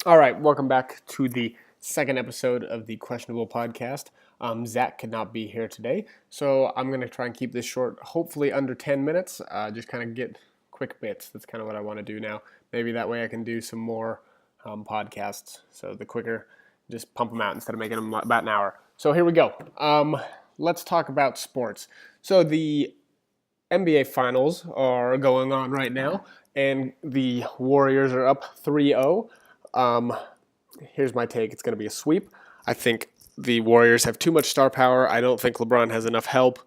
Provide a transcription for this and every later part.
All right, welcome back to the second episode of the Questionable Podcast. Zach could not be here today, so I'm going to try and keep this short, hopefully under 10 minutes, just kind of get quick bits. That's kind of what I want to do now. Maybe that way I can do some more podcasts, so the quicker, just pump them out instead of making them about an hour. So here we go. Let's talk about sports. So the NBA Finals are going on right now, and the Warriors are up 3-0. Here's my take. It's going to be a sweep. I think the Warriors have too much star power. I don't think LeBron has enough help.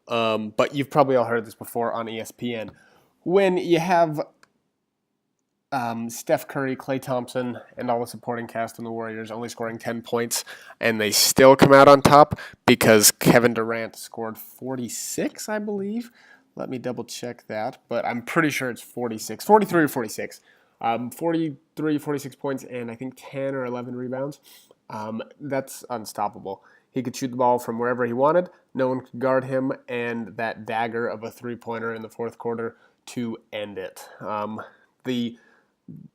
But you've probably all heard this before on ESPN. When you have Steph Curry, Klay Thompson, and all the supporting cast on the Warriors only scoring 10 points, and they still come out on top because Kevin Durant scored 46, I believe. Let me double check that, but I'm pretty sure it's 46, 43 or 46. 43, 46 points, and I think 10 or 11 rebounds. That's unstoppable. He could shoot the ball from wherever he wanted. No one could guard him, and that dagger of a three-pointer in the fourth quarter to end it. The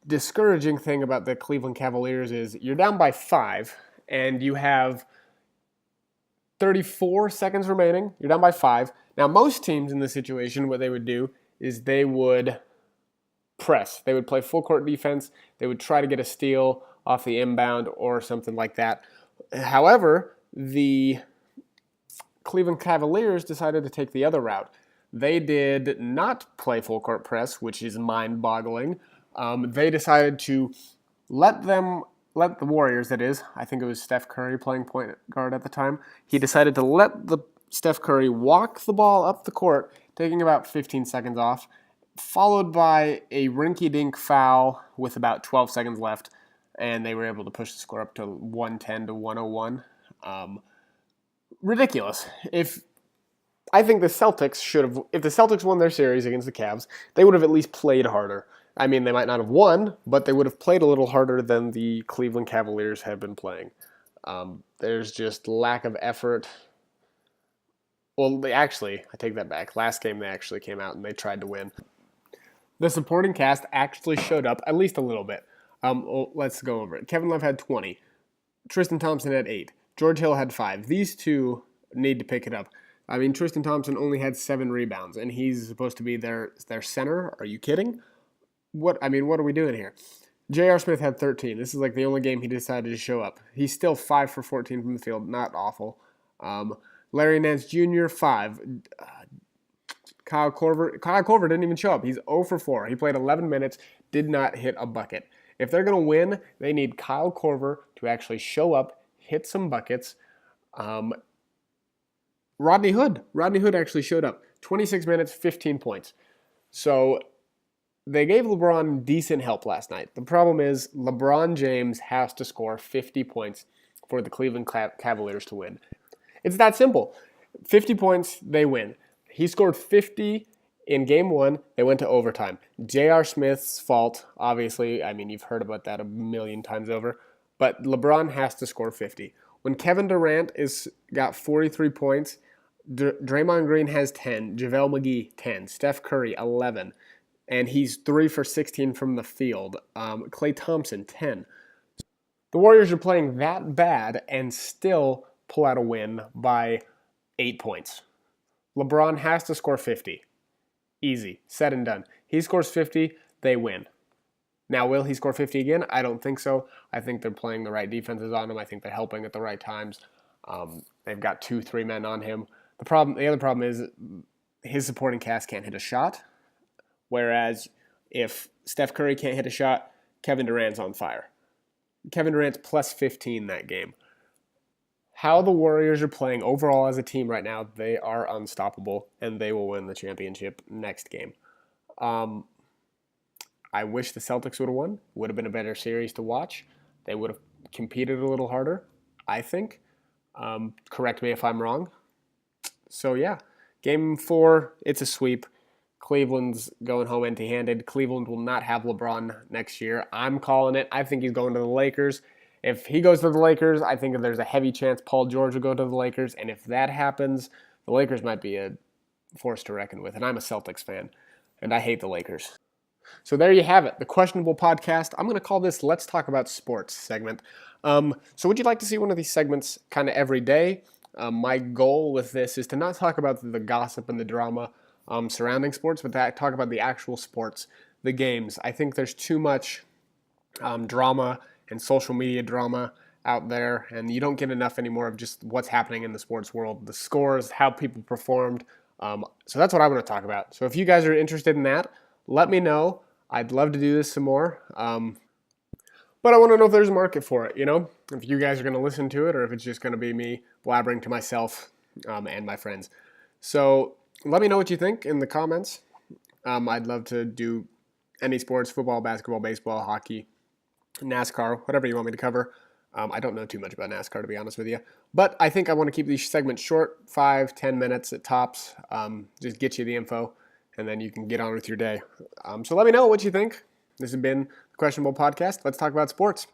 discouraging thing about the Cleveland Cavaliers is you're down by 5, and you have 34 seconds remaining. You're down by 5. Now, most teams in this situation, what they would do is they would press. They would play full court defense. They would try to get a steal off the inbound or something like that. However, the Cleveland Cavaliers decided to take the other route. They did not play full court press, which is mind-boggling. They decided to let the Warriors, that is, I think it was Steph Curry playing point guard at the time, he decided to let Steph Curry walk the ball up the court, taking about 15 seconds off, followed by a rinky-dink foul with about 12 seconds left, and they were able to push the score up to 110 to 101. Ridiculous. I think the Celtics should have, if the Celtics won their series against the Cavs, they would have at least played harder. I mean, they might not have won, but they would have played a little harder than the Cleveland Cavaliers have been playing. There's just lack of effort. Well, I take that back. Last game, they actually came out and they tried to win. The supporting cast actually showed up at least a little bit. Let's go over it. Kevin Love had 20. Tristan Thompson had 8. George Hill had 5. These two need to pick it up. I mean, Tristan Thompson only had 7 rebounds, and he's supposed to be their center. Are you kidding? What are we doing here? J.R. Smith had 13. This is like the only game he decided to show up. He's still 5 for 14 from the field. Not awful. Larry Nance Jr., 5. Kyle Korver didn't even show up. He's 0 for 4. He played 11 minutes, did not hit a bucket. If they're going to win, they need Kyle Korver to actually show up, hit some buckets. Rodney Hood actually showed up. 26 minutes, 15 points. So they gave LeBron decent help last night. The problem is LeBron James has to score 50 points for the Cleveland Cavaliers to win. It's that simple. 50 points, they win. He scored 50 in game 1. They went to overtime. J.R. Smith's fault, obviously. I mean, you've heard about that a million times over. But LeBron has to score 50. When Kevin Durant got 43 points, Draymond Green has 10, JaVale McGee 10, Steph Curry 11, and he's 3 for 16 from the field. Klay Thompson 10. The Warriors are playing that bad and still pull out a win by 8 points. LeBron has to score 50. Easy. Said and done. He scores 50, they win. Now, will he score 50 again? I don't think so. I think they're playing the right defenses on him. I think they're helping at the right times. They've got 2-3 men on him. The other problem is his supporting cast can't hit a shot, whereas if Steph Curry can't hit a shot, Kevin Durant's on fire. Kevin Durant's plus 15 that game. How the Warriors are playing overall as a team right now, they are unstoppable, and they will win the championship next game. I wish the Celtics would have won. Would have been a better series to watch. They would have competed a little harder, I think. Correct me if I'm wrong. So, yeah, Game 4, it's a sweep. Cleveland's going home empty-handed. Cleveland will not have LeBron next year. I'm calling it. I think he's going to the Lakers. If he goes to the Lakers, I think there's a heavy chance Paul George will go to the Lakers. And if that happens, the Lakers might be a force to reckon with. And I'm a Celtics fan, and I hate the Lakers. So there you have it, the Questionable Podcast. I'm going to call this Let's Talk About Sports segment. So would you like to see one of these segments kind of every day? My goal with this is to not talk about the gossip and the drama surrounding sports, but to talk about the actual sports, the games. I think there's too much drama and social media drama out there, and you don't get enough anymore of just what's happening in the sports world, the scores, how people performed. So that's what I want to talk about. So if you guys are interested in that, let me know. I'd love to do this some more. But I want to know if there's a market for it, if you guys are going to listen to it or if it's just going to be me blabbering to myself and my friends. So let me know what you think in the comments. I'd love to do any sports, football, basketball, baseball, hockey, NASCAR, whatever you want me to cover. I don't know too much about NASCAR, to be honest with you. But I think I want to keep these segments short, 5-10 minutes at tops. Just get you the info, and then you can get on with your day. So let me know what you think. This has been the Questionable Podcast. Let's talk about sports.